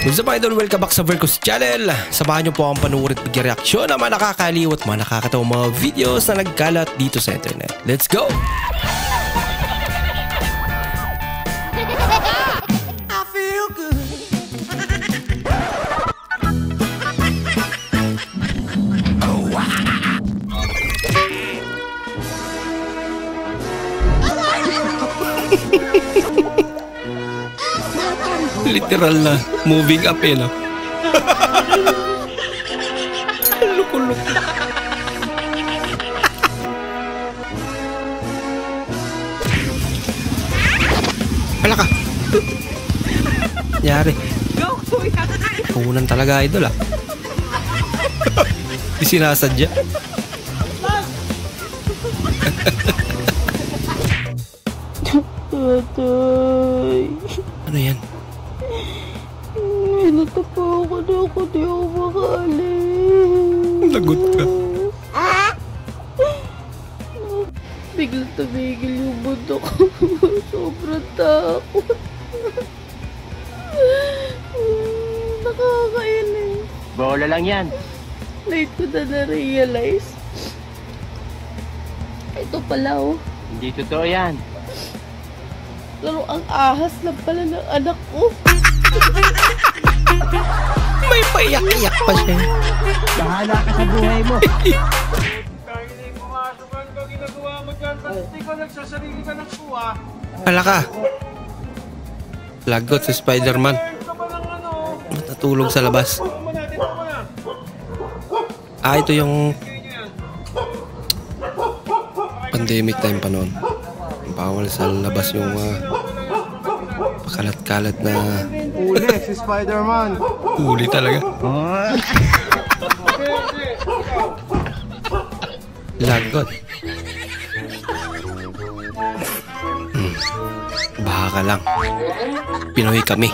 What's up idol? Welcome back sa Vercos channel. Samahan niyo po akong panuorin at mag-reaksyon ng mga nakakaliw at mga nakakatawang mga videos na nagkalat dito sa internet. Let's go! I feel good. Oh, wow. Literal na moving up eh, no? Loko-loko. Wala ka. Yari. Kunan talaga idol ah. Di sinasadya. Ano yan? Natapo ako na ako, di ako makalim. Lagot ka. Biglang tumigil yung mundo ko. Sobrang takot. Nakakainis. Bola lang yan. Late ko na na-realize. Ito pala oh. Hindi totoo yan. Laro ang ahas lang pala ng anak ko. May paiyak-iyak pa siya. Bahala ka sa buhay mo. Dahil ay pumasukan ka, ginagawa mo dyan, pati ka nagsasarili ka ng kuha. Wala ka. Lagot si Spider-Man. Ito pa lang ano. Matutulog sa labas. Ah, ito yung pandemic time pa noon. Bawal sa labas yung pakalat-kalat na Uli, si Spider-Man. uli talaga. Lagot. Baha ka lang. Pinoy kami.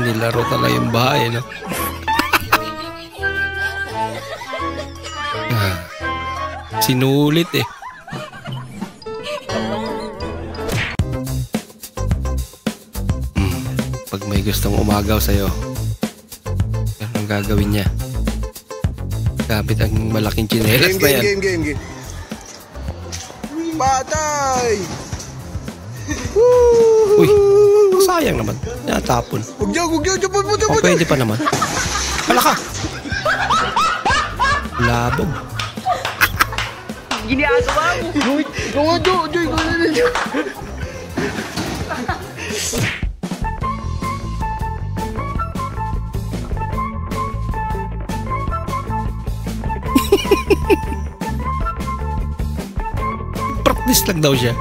Nilaro talaga yung bahay, no? Sinulit eh. Pag may gustong umagaw sa'yo, anong gagawin niya? Kapit ang malaking tsinelas na yan. Game. Patay! Uy, sayang naman. Natapon. Huwag dyan. O pwede pa naman. Hala ka! Labog. Ginagawa mo. Ikaw nga, Joy. Practice lang daw siya.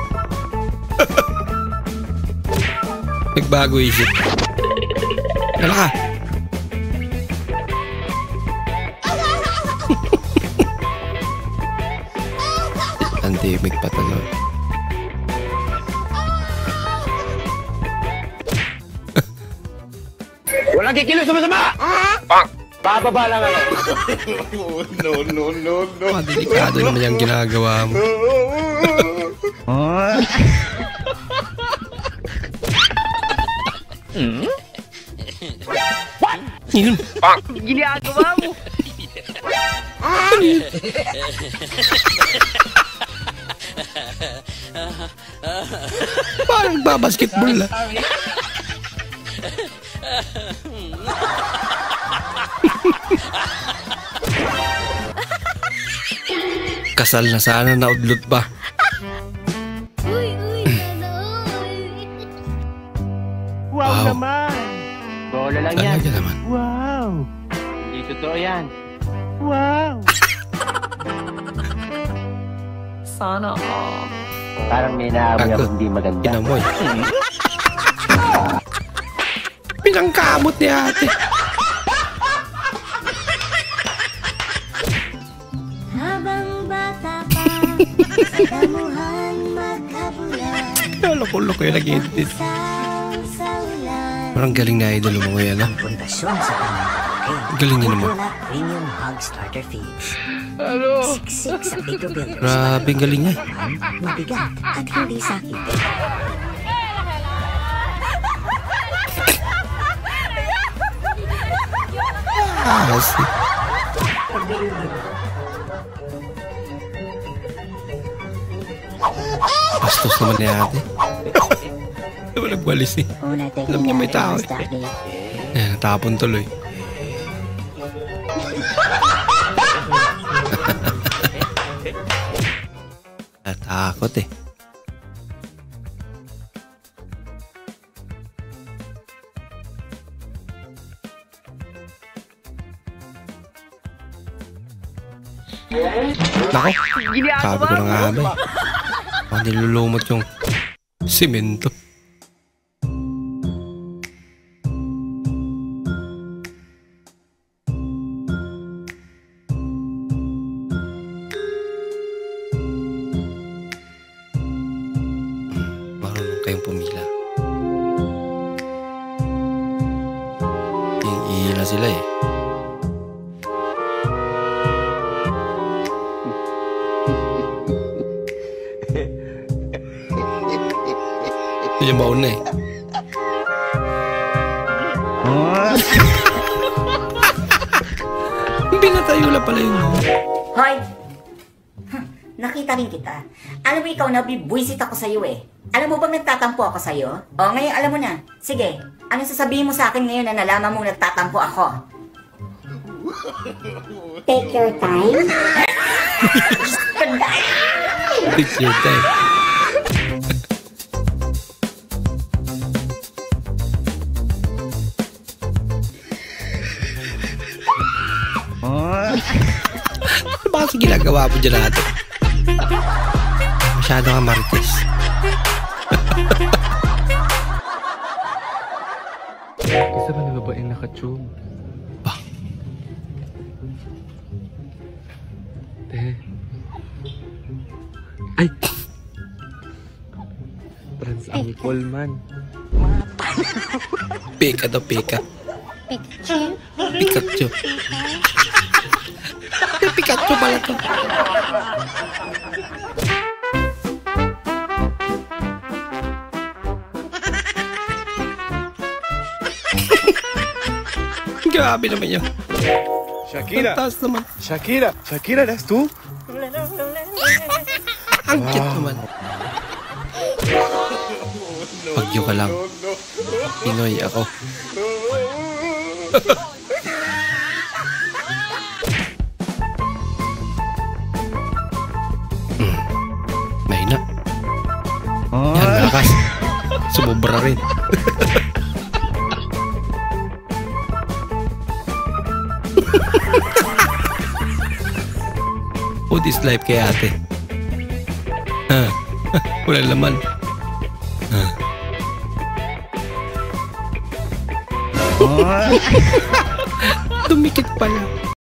Nagbago isip. Hala ka! Pandemic pa to nun. Walang kikilos sa masama! Bababa lang ako. No. Delikado naman yung ginagawa mo. Yun. Ginagawa mo. Parang babasketball na. Kasal na sana, naudlot pa. Wow naman. Bola lang yan. Talaga naman. Wow. Hindi totoo yan. Wow. Sana all. Parang may naamoy ako hindi maganda. Inamoy. Pinangkamot ni ate. Habang bata pa, sa damuhan magkabulan. Loko-loko yung nag-edit. Parang galing na idol mo ngayon, ha? Pundasyon sa kanyang Galing niya naman. Motorola Premium Hog Starter Feeds. Ano? Siksik sa Big Builders. Grabe, galing niya. Mabigat at hindi sakit. Kasi. Bastos naman ni ate. Walang balis eh. Una Alam niya may tao eh. Ayan, natapon tuloy. Natakot eh. Nako, sabi ko na nga ba eh. Baka nilulumot yung simento. Marunong kayong pumila. Ihila sila eh. Yung mauna eh. Pinatayo lang pala yun. Hoy! Nakita rin kita. Alam mo ikaw na bibwisit ako sa'yo eh. Alam mo bang nagtatampo ako sa'yo? O ngayon alam mo na. Sige, ano sasabihin mo sa akin ngayon na nalaman mong nagtatampo ako? Take your time. Take your time. Ano ba kasi ginagawa mo dyan natin? Masyado ka marites. Isa ba na babaeng nakatube? Ba? Te. Ay! Trans-uncle man. Pika daw, pika. Pikachu. Pikachu pala to. Grabe naman yun. Shakira. Ang taas naman. Shakira. Shakira, ¿eres tú? Ang cute naman. Pagyo ka lang. Pinoy ako. Mahina. Yan, lakas. Sumubra rin. What is life kay ate? Wala laman. Dumikit pala.